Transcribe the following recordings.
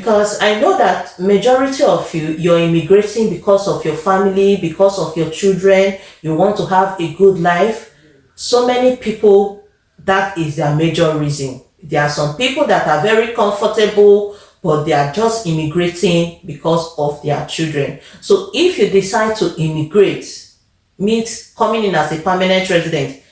Because I know that majority of you're immigrating because of your family, because of your children. You want to have a good life. So many people, that is their major reason. There are some people that are very comfortable, but they are just immigrating because of their children. So if you decide to immigrate, means coming in as a permanent resident,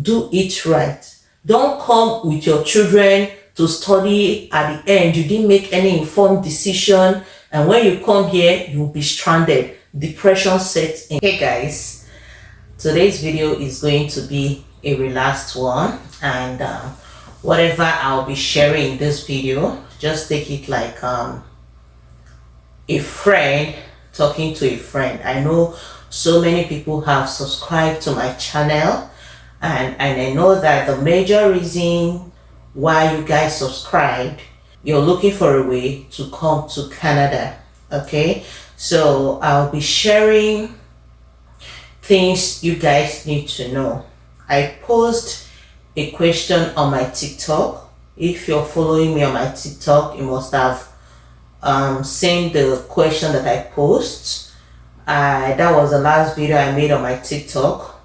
do it right. Don't come with your children to study. At the end, you didn't make any informed decision, and when you come here, you'll be stranded. Depression sets in. Hey guys, today's video is going to be a relaxed one, and whatever I'll be sharing in this video, just take it like a friend talking to a friend. I know so many people have subscribed to my channel, and I know that the major reason why you guys subscribed, you're looking for a way to come to Canada. Okay, so I'll be sharing things you guys need to know. I posed a question on my TikTok. If you're following me on my TikTok, you must have seen the question that I posted. That was the last video I made on my TikTok.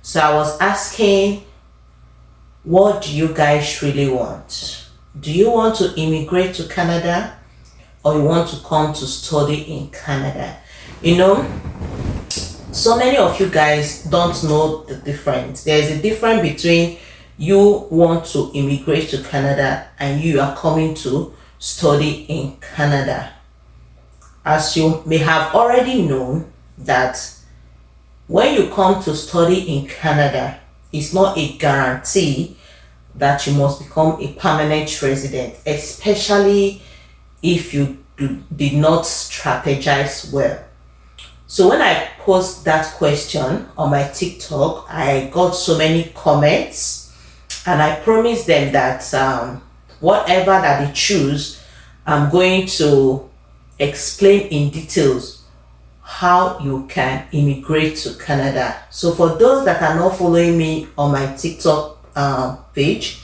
So I was asking, what do you guys really want? Do you want to immigrate to Canada, or you want to come to study in Canada? You know, so many of you guys don't know the difference. There is a difference between you want to immigrate to Canada and you are coming to study in Canada. As you may have already known, that when you come to study in Canada, it's not a guarantee that you must become a permanent resident, especially if you did not strategize well. So when I posed that question on my TikTok, I got so many comments, and I promised them that whatever that they choose, I'm going to explain in details how you can immigrate to Canada. So for those that are not following me on my TikTok page,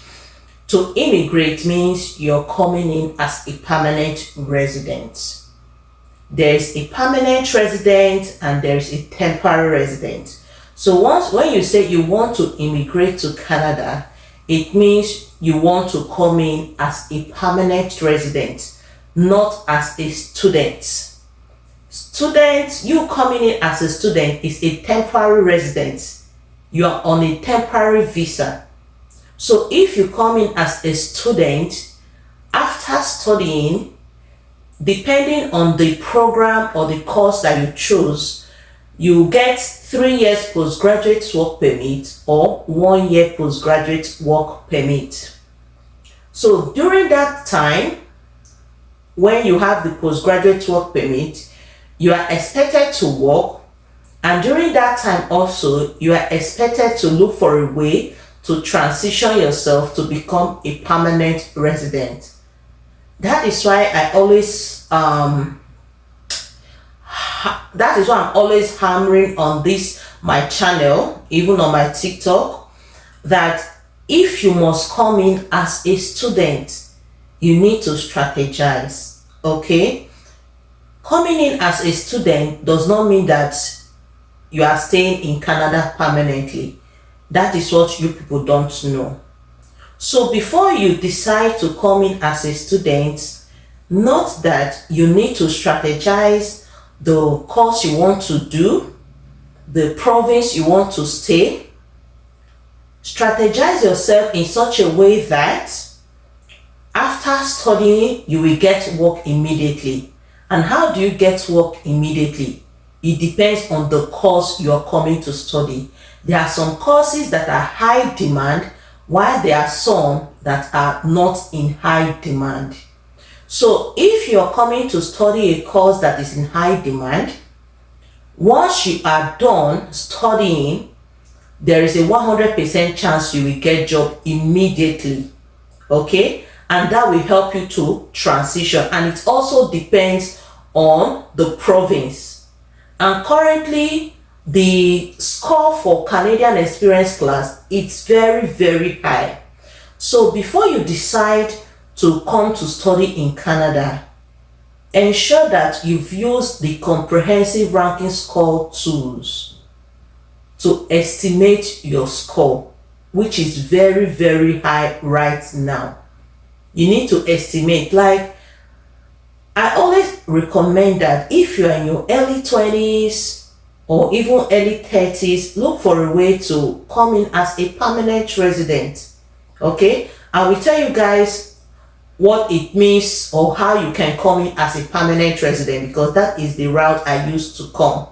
to immigrate means you're coming in as a permanent resident. There's a permanent resident and there's a temporary resident. So when you say you want to immigrate to Canada, it means you want to come in as a permanent resident, not as a student. You coming in as a student is a temporary resident. You are on a temporary visa. So if you come in as a student, after studying, depending on the program or the course that you choose, you get 3 years postgraduate work permit or 1 year postgraduate work permit. So during that time, when you have the postgraduate work permit, you are expected to work, and during that time also you are expected to look for a way to transition yourself to become a permanent resident. That is why I'm always hammering on this my channel, even on my TikTok, that if you must come in as a student, you need to strategize. Okay, coming in as a student does not mean that you are staying in Canada permanently. That is what you people don't know. So before you decide to come in as a student, note that you need to strategize the course you want to do, the province you want to stay. Strategize yourself in such a way that after studying, you will get work immediately. And how do you get work immediately? It depends on the course you are coming to study. There are some courses that are high demand, while there are some that are not in high demand. So if you're coming to study a course that is in high demand, once you are done studying, there is a 100% chance you will get job immediately. Okay, and that will help you to transition, and it also depends on the province. And currently the score for Canadian experience class, it's very high. So before you decide to come to study in Canada, ensure that you've used the comprehensive ranking score tools to estimate your score, which is very, very high right now. You need to estimate. Like, I always recommend that if you are in your early 20s or even early 30s, look for a way to come in as a permanent resident. Okay, I will tell you guys what it means or how you can come in as a permanent resident, because that is the route I used to come.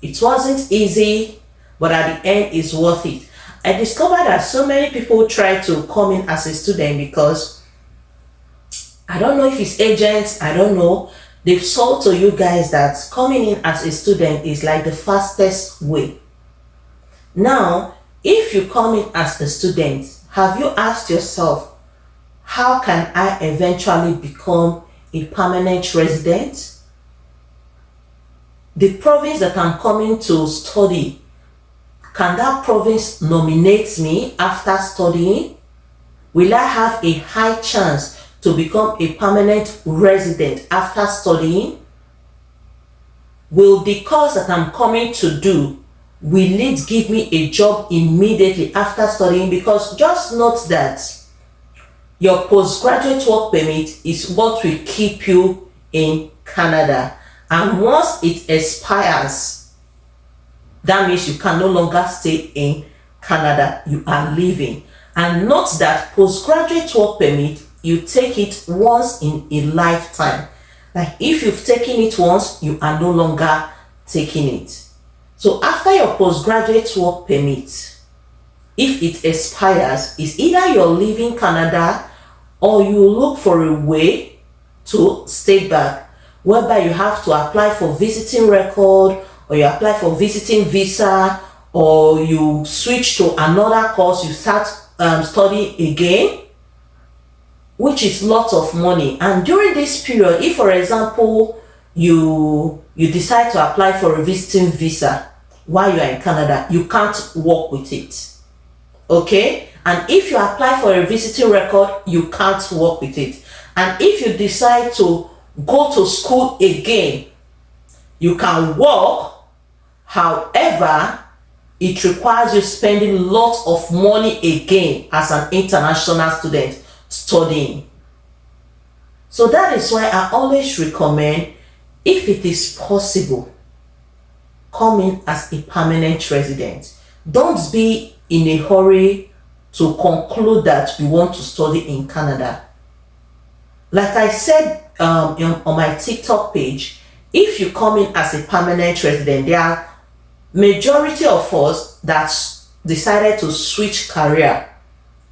It wasn't easy, but at the end it's worth it. I discovered that so many people try to come in as a student because, I don't know if it's agents, I don't know, they've sold to you guys that coming in as a student is like the fastest way. Now, if you come in as a student, have you asked yourself, how can I eventually become a permanent resident? The province that I'm coming to study, can that province nominate me after studying? Will I have a high chance to become a permanent resident after studying? Will the course that I'm coming to do, will it give me a job immediately after studying? Because just note that your postgraduate work permit is what will keep you in Canada. And once it expires, that means you can no longer stay in Canada. You are leaving. And note that postgraduate work permit, you take it once in a lifetime. Like, if you've taken it once, you are no longer taking it. So after your postgraduate work permit, if it expires, it's either you're leaving Canada or you look for a way to stay back, whereby you have to apply for visiting record, or you apply for visiting visa, or you switch to another course, you start studying again, which is lots of money. And during this period, if for example you decide to apply for a visiting visa while you are in Canada, you can't work with it. Okay, and if you apply for a visiting record, you can't work with it. And if you decide to go to school again, you can work. However, it requires you spending lots of money again as an international student studying. So that is why I always recommend, if it is possible, come in as a permanent resident. Don't be in a hurry to conclude that you want to study in Canada. Like I said on my TikTok page, if you come in as a permanent resident, there are majority of us that decided to switch career.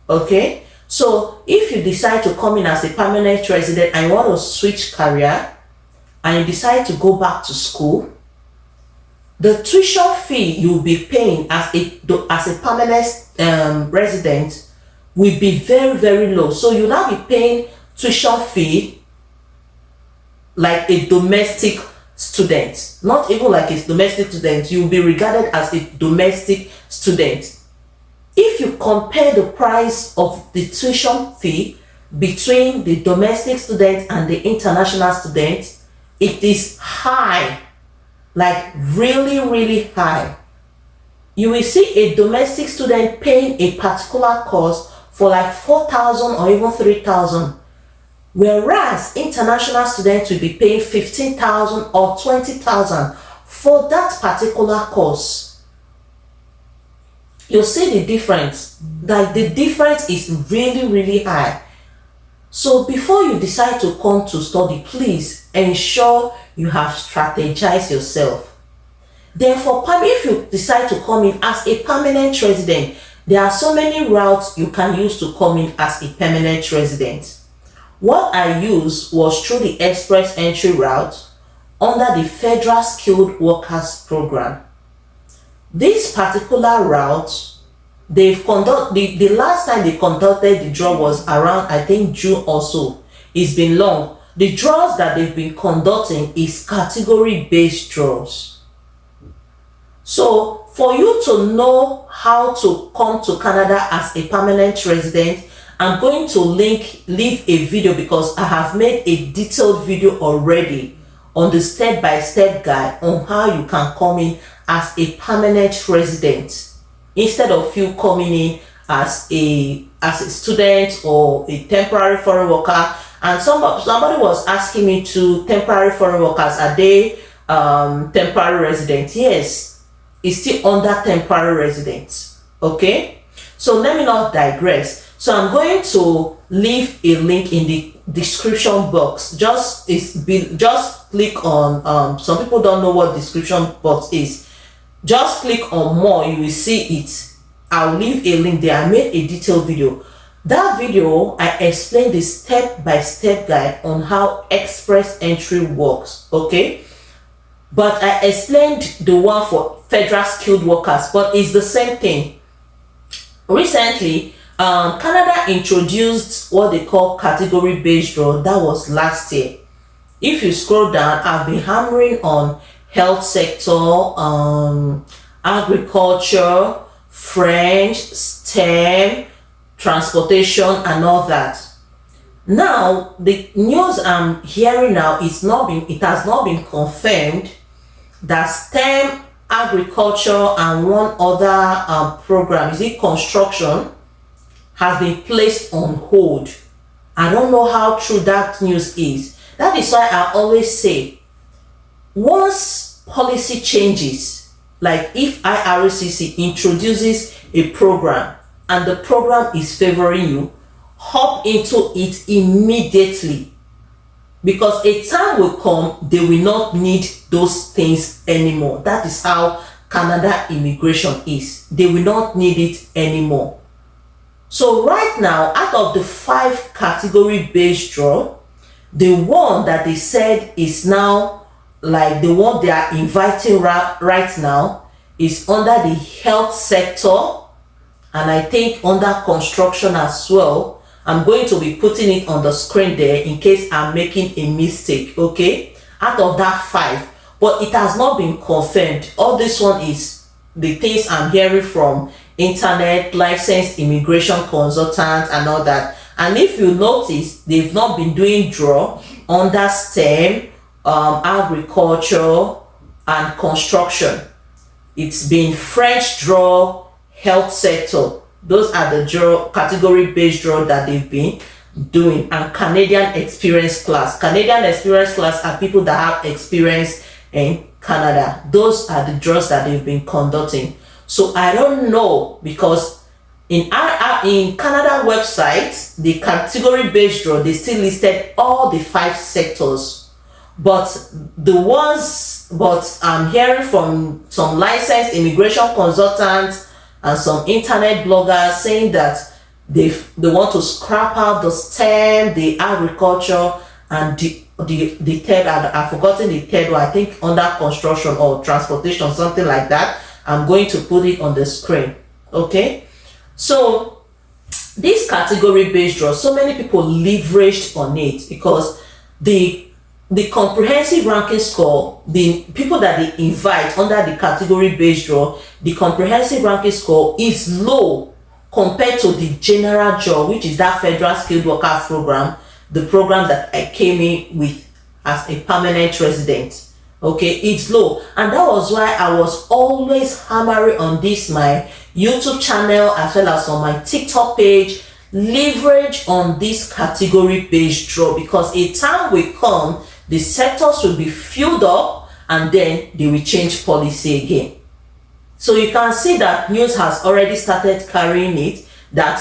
Okay, so if you decide to come in as a permanent resident and you want to switch career and you decide to go back to school, the tuition fee you'll be paying as a permanent resident will be very, very low. So you'll now be paying tuition fee like a domestic student, not even like a domestic student. You'll be regarded as a domestic student. If you compare the price of the tuition fee between the domestic student and the international student, it is high, like really, really high. You will see a domestic student paying a particular course for like 4,000 or even 3,000. Whereas international students will be paying 15,000 or 20,000 for that particular course. You see the difference. Like, the difference is really, really high. So before you decide to come to study, please ensure you have strategized yourself. Therefore, if you decide to come in as a permanent resident, there are so many routes you can use to come in as a permanent resident. What I used was through the express entry route under the Federal Skilled Workers Program. This particular route, they've conducted, the last time they conducted the draw was around, I think, June or so. It's been long. The draws that they've been conducting is category-based draws. So for you to know how to come to Canada as a permanent resident I'm going to leave a video because I have made a detailed video already on the step-by-step guide on how you can come in as a permanent resident instead of you coming in as a student or a temporary foreign worker. And somebody was asking me, to temporary foreign workers, are they temporary residents? Yes, it's still under temporary residents. Okay, so let me not digress. So I'm going to leave a link in the description box. Just click on some people don't know what description box is. Just click on more, you will see it. I'll leave a link there. I made a detailed video. That video, I explained the step-by-step guide on how express entry works. Okay, but I explained the one for federal skilled workers, but it's the same thing. Recently, Canada introduced what they call category based draw. That was last year. If you scroll down, I've been hammering on health sector, agriculture, French, STEM, transportation, and all that. Now the news I'm hearing now it has not been confirmed that STEM, agriculture, and one other program, is it construction, has been placed on hold. I don't know how true that news is. That is why I always say, once policy changes, like if IRCC introduces a program and the program is favoring you, hop into it immediately, because a time will come they will not need those things anymore. That is how Canada immigration is. They will not need it anymore. So right now, out of the 5 category based draw, the one that they said is now like the one they are inviting right now is under the health sector, and I think under construction as well. I'm going to be putting it on the screen there in case I'm making a mistake. Okay, out of that 5, but it has not been confirmed. All this one is the things I'm hearing from internet, licensed immigration consultants and all that. And if you notice, they've not been doing draw under STEM, agriculture, and construction. It's been French draw, health sector. Those are the draw, category based draw that they've been doing. And Canadian experience class. Canadian experience class are people that have experience in Canada. Those are the draws that they've been conducting. So I don't know, because in Canada website, the category based draw, they still listed all the 5 sectors, but I'm hearing from some licensed immigration consultants and some internet bloggers saying that they want to scrap out the STEM, the agriculture, and the third, I've forgotten the third one, I think under construction or transportation, something like that. I'm going to put it on the screen. Okay, so this category based draw, so many people leveraged on it because the comprehensive ranking score, the people that they invite under the category based draw, the comprehensive ranking score is low compared to the general draw, which is that federal skilled workers program, the program that I came in with as a permanent resident. Okay, it's low, and that was why I was always hammering on this my YouTube channel as well as on my TikTok page. Leverage on this category based draw, because a time will come the sectors will be filled up and then they will change policy again. So you can see that news has already started carrying it that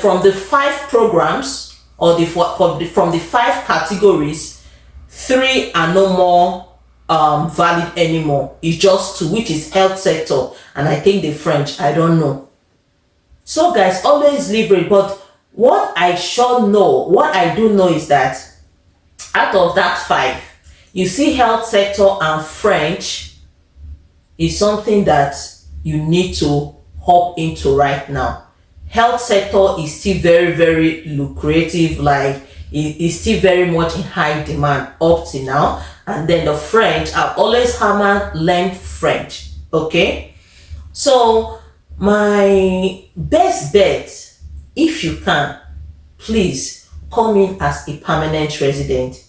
from the 5 programs or from the 5 categories, 3 are no more valid anymore. It's just 2, which is health sector and I think the French, I don't know. So guys, always leverage. But what I do know is that out of that 5, you see health sector and French is something that you need to hop into right now. Health sector is still very, very lucrative, like it is still very much in high demand up to now. And then the French, I've always hammered learn French. Okay, so my best bet if you can, please come in as a permanent resident.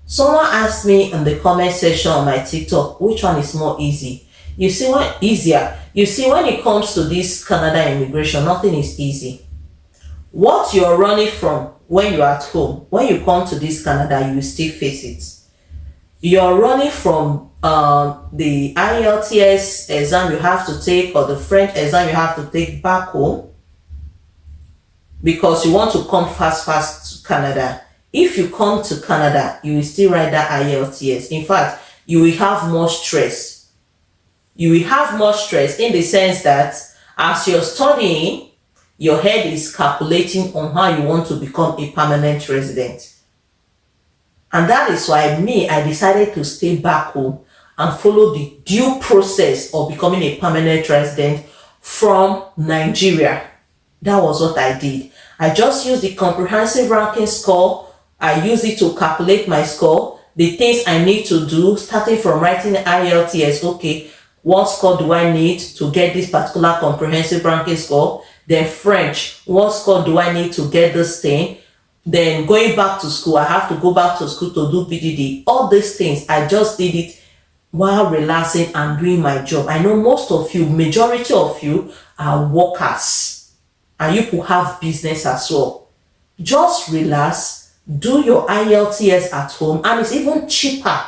Someone asked me in the comment section on my TikTok, which one is more easy? You see, what easier? You see, when it comes to this Canada immigration, nothing is easy. What you're running from when you're at home, when you come to this Canada, you will still face it. You're running from the IELTS exam you have to take, or the French exam you have to take back home, because you want to come fast to Canada. If you come to Canada, you will still write that IELTS. In fact, you will have more stress. You will have more stress in the sense that as you're studying, your head is calculating on how you want to become a permanent resident. And that is why I decided to stay back home and follow the due process of becoming a permanent resident from Nigeria. That was what I did. I just used the comprehensive ranking score. I used it to calculate my score, the things I need to do, starting from writing the IELTS. Okay, what score do I need to get this particular comprehensive ranking score? Then French, what score do I need to get this thing? Then going back to school, I have to go back to school to do PDD. All these things, I just did it while relaxing and doing my job. I know most of you, majority of you are workers, and you could have business as well. Just relax, do your IELTS at home, and it's even cheaper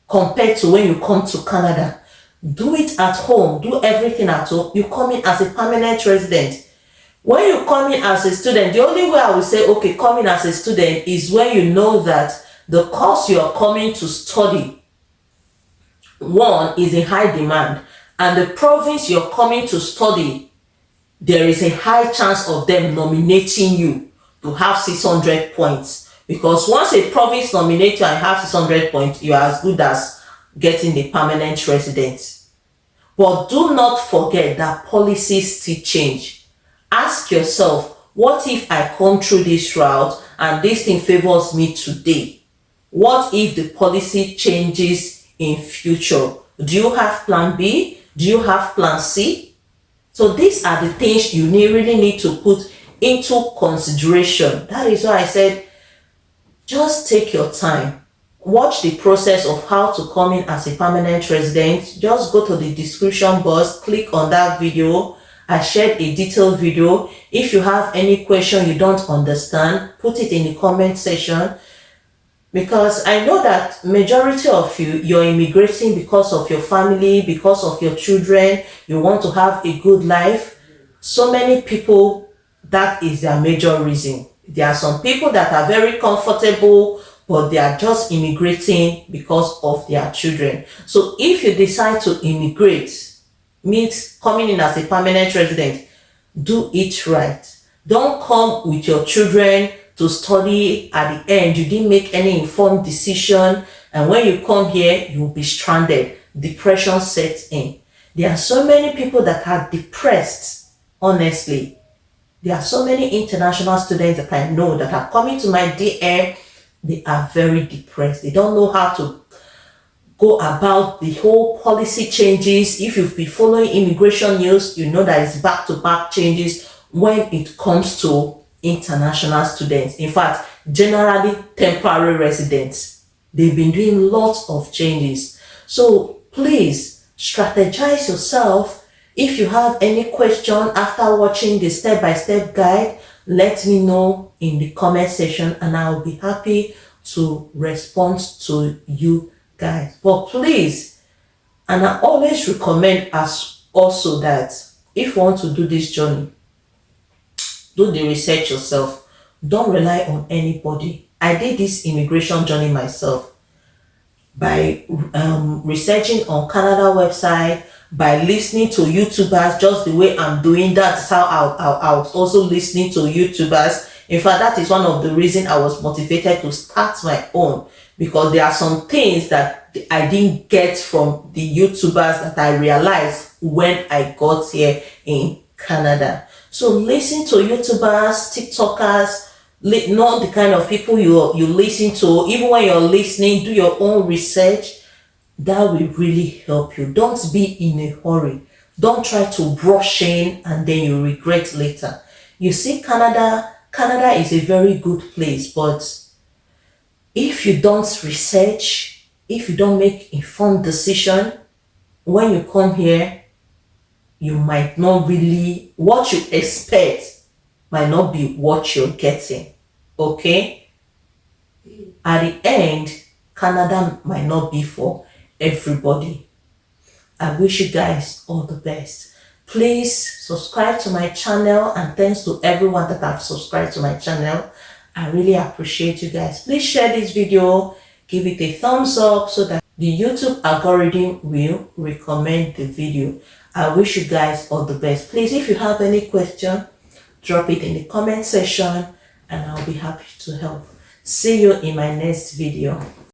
compared to when you come to Canada. Do it at home, do everything at home. You come in as a permanent resident. When you come in as a student, the only way I will say, okay, come in as a student is when you know that the course you are coming to study, one, is in high demand, and the province you're coming to study, there is a high chance of them nominating you to have 600 points. Because once a province nominates you and have 600 points, you are as good as getting the permanent resident. But do not forget that policies still change. Ask yourself, what if I come through this route and this thing favors me today? What if the policy changes in future? Do you have plan B? Do you have plan C? So these are the things you really need to put into consideration. That is why I said, just take your time. Watch the process of how to come in as a permanent resident. Just go to the description box, click on that video. I shared a detailed video. If you have any question you don't understand, put it in the comment section. Because I know that majority of you, you're immigrating because of your family, because of your children. You want to have a good life. So many people, that is their major reason. There are some people that are very comfortable, but they are just immigrating because of their children. So if you decide to immigrate, means coming in as a permanent resident, do it right. Don't come with your children to study. At the end, you didn't make any informed decision, and when you come here, you'll be stranded. Depression sets in. There are so many people that are depressed, honestly. There are so many international students that I know that are coming to my DM. They are very depressed. They don't know how to go about the whole policy changes. If you've been following immigration news, you know that it's back-to-back changes when it comes to international students. In fact, generally temporary residents. They've been doing lots of changes. So please strategize yourself. If you have any question after watching the step-by-step guide, let me know in the comment section and I'll be happy to respond to you guys. But please, and I always recommend us also that if you want to do this journey, do the research yourself. Don't rely on anybody. I did this immigration journey myself by researching on Canada website, by listening to YouTubers, just the way I'm doing. That's how I was also listening to YouTubers. In fact, that is one of the reasons I was motivated to start my own, because there are some things that I didn't get from the YouTubers that I realized when I got here in Canada. So listen to YouTubers, TikTokers, know the kind of people you listen to. Even when you're listening, do your own research. That will really help you. Don't be in a hurry. Don't try to rush in and then you regret later. You see, Canada is a very good place, but if you don't research, if you don't make informed decision, when you come here, you might not really, what you expect might not be what you're getting. Okay? At the end, Canada might not be for everybody. I wish you guys all the best. Please subscribe to my channel, and thanks to everyone that have subscribed to my channel. I really appreciate you guys. Please share this video, give it a thumbs up so that the YouTube algorithm will recommend the video. I wish you guys all the best. Please, if you have any question, drop it in the comment section and I'll be happy to help. See you in my next video.